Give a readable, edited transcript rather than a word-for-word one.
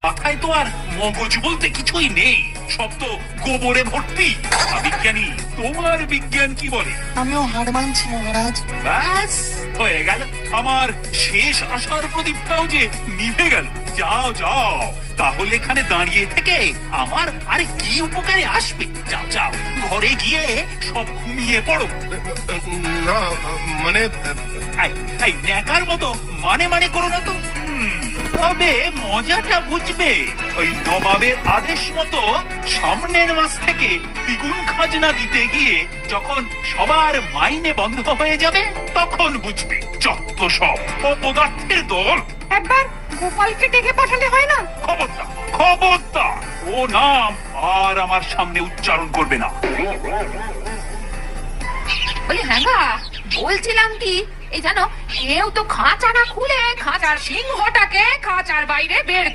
মাথায় তো আর মগজ বলতে কিছুই নেই, সব তো গোবরে ভর্তি। বিজ্ঞানী, তোমার বিজ্ঞান কি বলে? আমিও হার মানছি মহারাজ। ব্যাস হয়ে গেল, আমার শেষ আশার প্রদীপটাও যে নিভে গেল। যাও যাও, তাহলে এখানে দাঁড়িয়ে থেকে আমার আরে কি উপকারে আসবে? যাও যাও, ঘরে গিয়ে সব ঘুমিয়ে পড়ো। না মানে এই ন্যাকার মতো মানে মানে করো না তো। তবে মজাটা বুঝবে, ওই নবাবের আদেশ মতো সামনের মাস থেকে দ্বিগুণ খাজনা দিতে গিয়ে যখন সবার মাইনে বন্ধ হয়ে যাবে, তখন বুঝবে যত সব অপদার্থের দল। একবার গোপালকে ডেকে পাঠালে হয় না? খবরদার খবরদার, ও নাম আর আমার সামনে উচ্চারণ করবে না। বলি হ্যাঁ গা, বলছিলাম কি, এই জানো কেউ তো খাঁচা না খুলে খাঁচার সিংহটাকে খাঁচার বাইরে বের